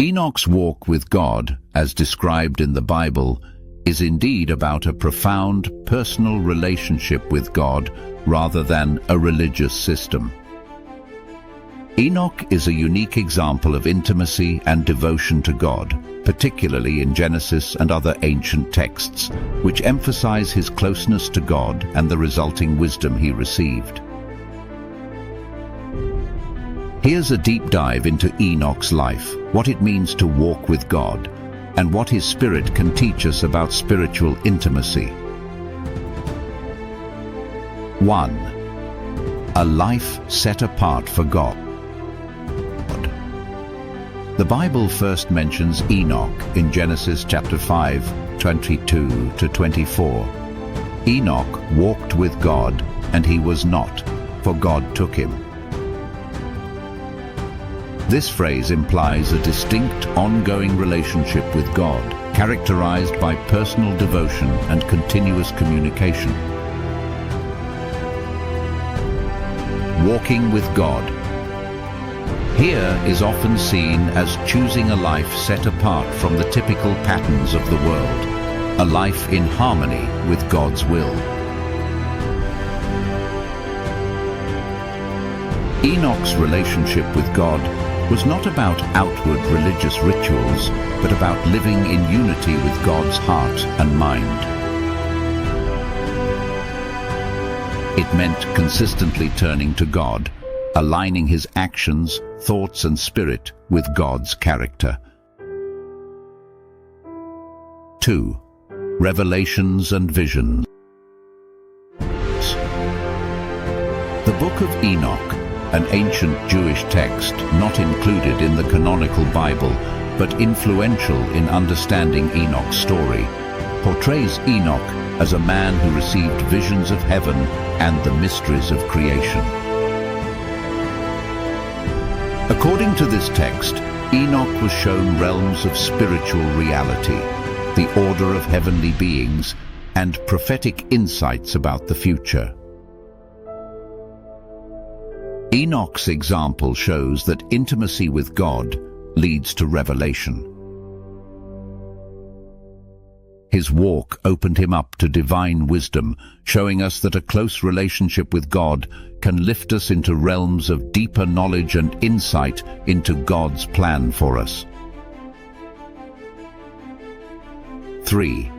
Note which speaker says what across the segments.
Speaker 1: Enoch's walk with God, as described in the Bible, is indeed about a profound personal relationship with God rather than a religious system. Enoch is a unique example of intimacy and devotion to God, particularly in Genesis and other ancient texts, which emphasize his closeness to God and the resulting wisdom he received. Here's a deep dive into Enoch's life, what it means to walk with God, and what his spirit can teach us about spiritual intimacy. 1. A life set apart for God. The Bible first mentions Enoch in Genesis chapter 5, 22 to 24. Enoch walked with God, and he was not, for God took him. This phrase implies a distinct, ongoing relationship with God, characterized by personal devotion and continuous communication. Walking with God. Here is often seen as choosing a life set apart from the typical patterns of the world, a life in harmony with God's will. Enoch's relationship with God was not about outward religious rituals, but about living in unity with God's heart and mind. It meant consistently turning to God, aligning his actions, thoughts, and spirit with God's character. 2. Revelations and visions. The Book of Enoch, an ancient Jewish text not included in the canonical Bible, but influential in understanding Enoch's story, portrays Enoch as a man who received visions of heaven and the mysteries of creation. According to this text, Enoch was shown realms of spiritual reality, the order of heavenly beings, and prophetic insights about the future. Enoch's example shows that intimacy with God leads to revelation. His walk opened him up to divine wisdom, showing us that a close relationship with God can lift us into realms of deeper knowledge and insight into God's plan for us. 3.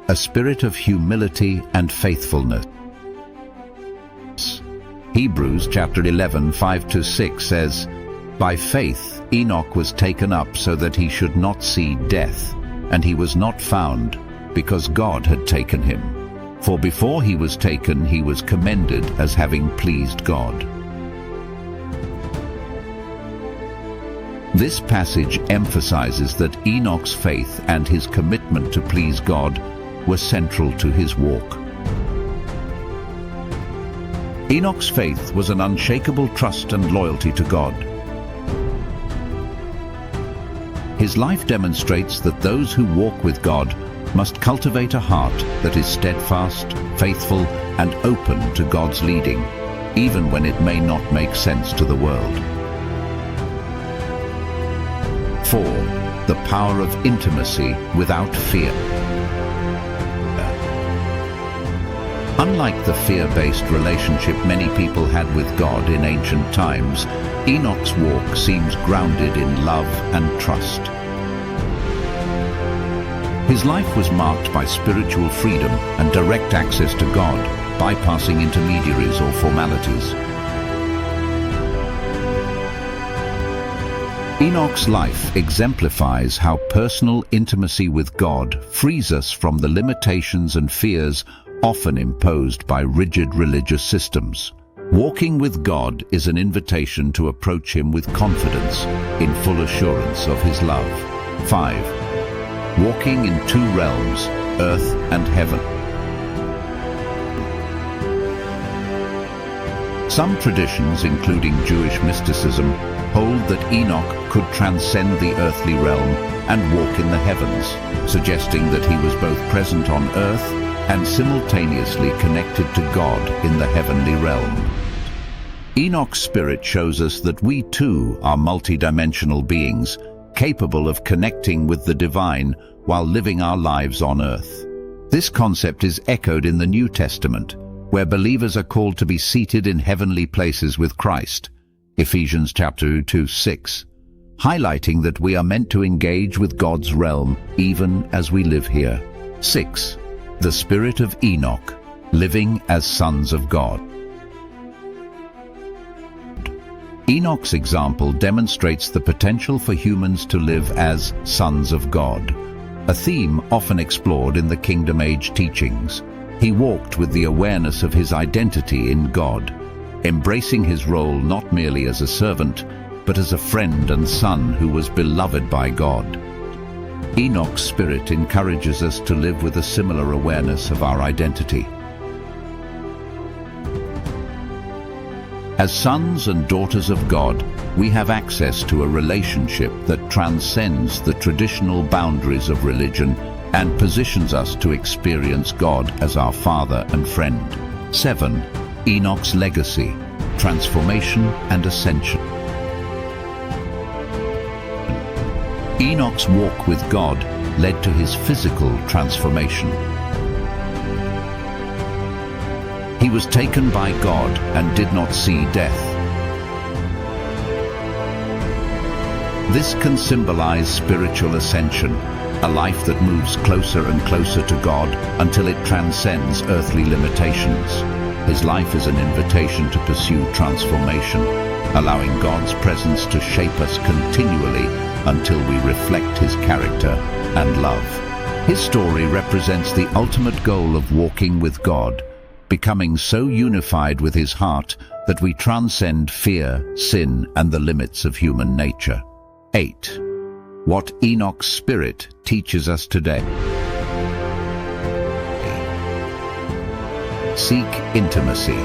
Speaker 1: A spirit of humility and faithfulness. Hebrews chapter 11, 5-6 says, "By faith Enoch was taken up so that he should not see death, and he was not found, because God had taken him. For before he was taken, he was commended as having pleased God." This passage emphasizes that Enoch's faith and his commitment to please God were central to his walk. Enoch's faith was an unshakable trust and loyalty to God. His life demonstrates that those who walk with God must cultivate a heart that is steadfast, faithful, and open to God's leading, even when it may not make sense to the world. 4. The power of intimacy without fear. Unlike the fear-based relationship many people had with God in ancient times, Enoch's walk seems grounded in love and trust. His life was marked by spiritual freedom and direct access to God, bypassing intermediaries or formalities. Enoch's life exemplifies how personal intimacy with God frees us from the limitations and fears often imposed by rigid religious systems. Walking with God is an invitation to approach him with confidence, in full assurance of his love. 5. Walking in two realms, earth and heaven. Some traditions, including Jewish mysticism, hold that Enoch could transcend the earthly realm and walk in the heavens, suggesting that he was both present on earth and simultaneously connected to God in the heavenly realm. Enoch's spirit shows us that we too are multidimensional beings, capable of connecting with the divine while living our lives on earth. This concept is echoed in the New Testament, where believers are called to be seated in heavenly places with Christ, Ephesians chapter 2:6, highlighting that we are meant to engage with God's realm even as we live here. 6. The spirit of Enoch, living as sons of God. Enoch's example demonstrates the potential for humans to live as sons of God, a theme often explored in the Kingdom Age teachings. He walked with the awareness of his identity in God, embracing his role not merely as a servant, but as a friend and son who was beloved by God. Enoch's spirit encourages us to live with a similar awareness of our identity. As sons and daughters of God, we have access to a relationship that transcends the traditional boundaries of religion and positions us to experience God as our Father and friend. 7. Enoch's legacy, transformation and ascension. Enoch's walk with God led to his physical transformation. He was taken by God and did not see death. This can symbolize spiritual ascension, a life that moves closer and closer to God until it transcends earthly limitations. His life is an invitation to pursue transformation, allowing God's presence to shape us continually until we reflect his character and love. His story represents the ultimate goal of walking with God, becoming so unified with his heart that we transcend fear, sin, and the limits of human nature. 8. What Enoch's spirit teaches us today. Seek intimacy.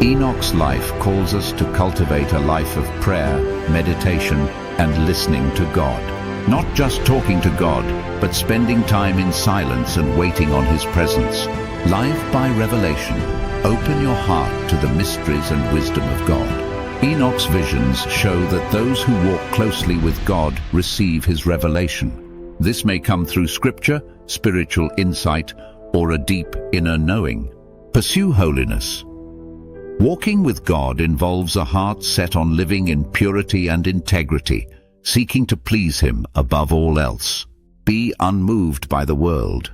Speaker 1: Enoch's life calls us to cultivate a life of prayer, meditation, and listening to God. Not just talking to God, but spending time in silence and waiting on his presence. Live by revelation, open your heart to the mysteries and wisdom of God. Enoch's visions show that those who walk closely with God receive his revelation. This may come through scripture, spiritual insight, or a deep inner knowing. Pursue holiness. Walking with God involves a heart set on living in purity and integrity, seeking to please him above all else. Be unmoved by the world.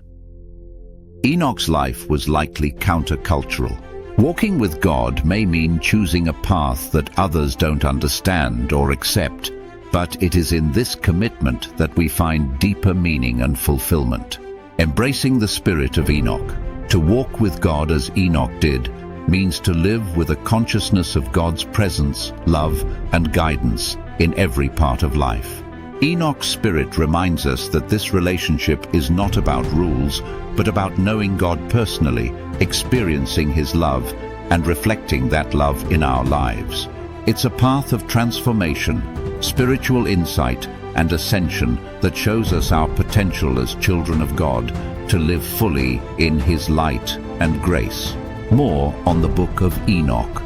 Speaker 1: Enoch's life was likely countercultural. Walking with God may mean choosing a path that others don't understand or accept, but it is in this commitment that we find deeper meaning and fulfillment. Embracing the spirit of Enoch. To walk with God as Enoch did means to live with a consciousness of God's presence, love, and guidance in every part of life. Enoch's spirit reminds us that this relationship is not about rules, but about knowing God personally, experiencing his love, and reflecting that love in our lives. It's a path of transformation, spiritual insight, and ascension that shows us our potential as children of God to live fully in his light and grace. More on the Book of Enoch.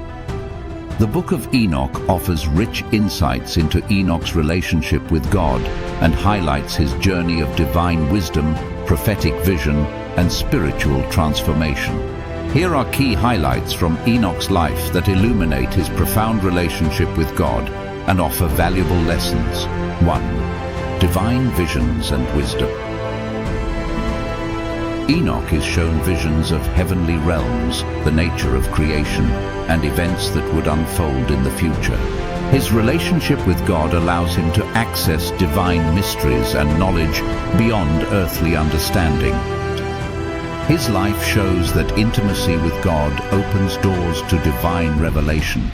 Speaker 1: The Book of Enoch offers rich insights into Enoch's relationship with God and highlights his journey of divine wisdom, prophetic vision, and spiritual transformation. Here are key highlights from Enoch's life that illuminate his profound relationship with God and offer valuable lessons. 1. Divine visions and wisdom. Enoch is shown visions of heavenly realms, the nature of creation, and events that would unfold in the future. His relationship with God allows him to access divine mysteries and knowledge beyond earthly understanding. His life shows that intimacy with God opens doors to divine revelation,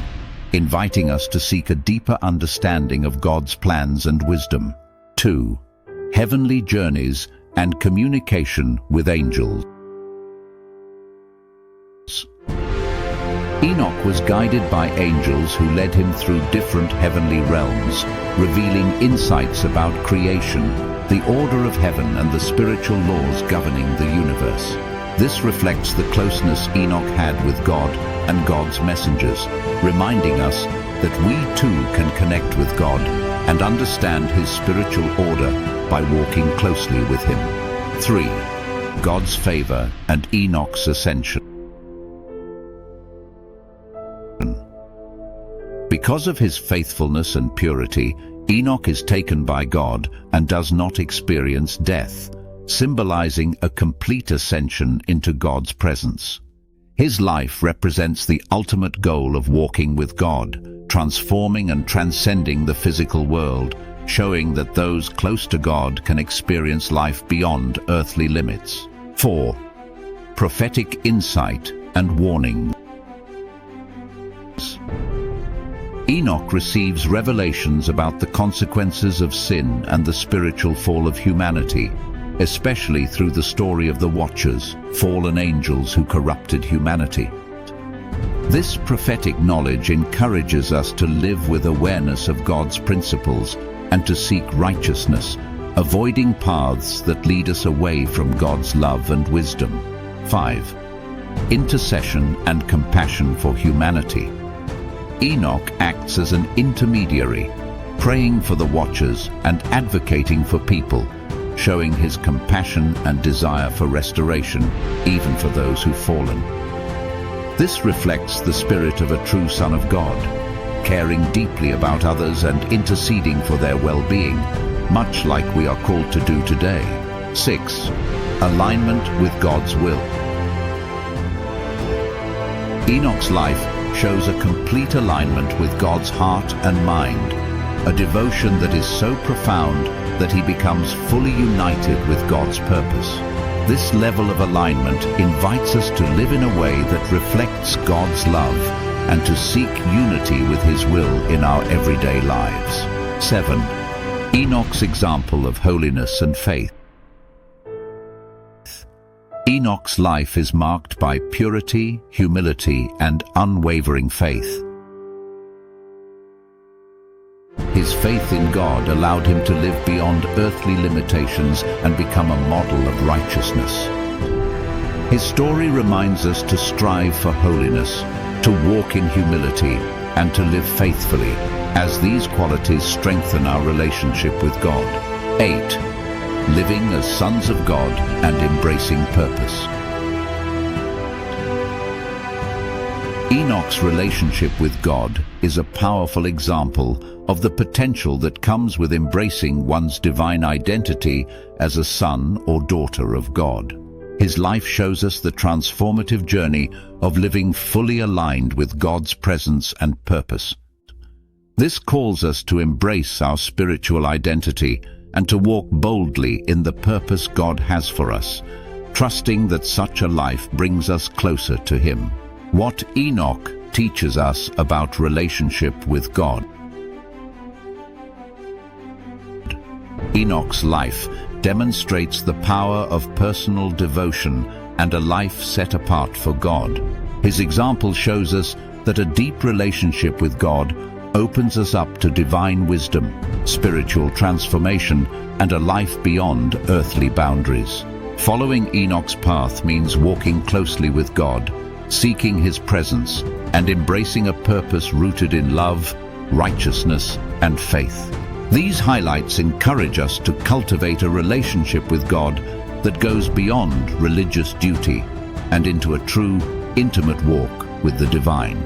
Speaker 1: inviting us to seek a deeper understanding of God's plans and wisdom. 2. Heavenly journeys and communication with angels. Enoch was guided by angels who led him through different heavenly realms, revealing insights about creation, the order of heaven, and the spiritual laws governing the universe. This reflects the closeness Enoch had with God and God's messengers, reminding us that we too can connect with God and understand his spiritual order by walking closely with him. 3. God's favor and Enoch's ascension. Because of his faithfulness and purity, Enoch is taken by God and does not experience death, symbolizing a complete ascension into God's presence. His life represents the ultimate goal of walking with God, transforming and transcending the physical world, showing that those close to God can experience life beyond earthly limits. 4. Prophetic insight and warning. Enoch receives revelations about the consequences of sin and the spiritual fall of humanity, especially through the story of the Watchers, fallen angels who corrupted humanity. This prophetic knowledge encourages us to live with awareness of God's principles and to seek righteousness, avoiding paths that lead us away from God's love and wisdom. 5. Intercession and compassion for humanity. Enoch acts as an intermediary, praying for the Watchers and advocating for people, showing his compassion and desire for restoration, even for those who've fallen. This reflects the spirit of a true Son of God, caring deeply about others and interceding for their well-being, much like we are called to do today. 6. Alignment with God's will. Enoch's life shows a complete alignment with God's heart and mind, a devotion that is so profound that he becomes fully united with God's purpose. This level of alignment invites us to live in a way that reflects God's love and to seek unity with his will in our everyday lives. 7. Enoch's example of holiness and faith. Enoch's life is marked by purity, humility, and unwavering faith. His faith in God allowed him to live beyond earthly limitations and become a model of righteousness. His story reminds us to strive for holiness, to walk in humility, and to live faithfully, as these qualities strengthen our relationship with God. 8. Living as sons of God and embracing purpose. Enoch's relationship with God is a powerful example of the potential that comes with embracing one's divine identity as a son or daughter of God. His life shows us the transformative journey of living fully aligned with God's presence and purpose. This calls us to embrace our spiritual identity and to walk boldly in the purpose God has for us, trusting that such a life brings us closer to Him. What Enoch teaches us about relationship with God. Enoch's life demonstrates the power of personal devotion and a life set apart for God. His example shows us that a deep relationship with God opens us up to divine wisdom, spiritual transformation, and a life beyond earthly boundaries. Following Enoch's path means walking closely with God, seeking His presence, and embracing a purpose rooted in love, righteousness, and faith. These highlights encourage us to cultivate a relationship with God that goes beyond religious duty and into a true, intimate walk with the divine.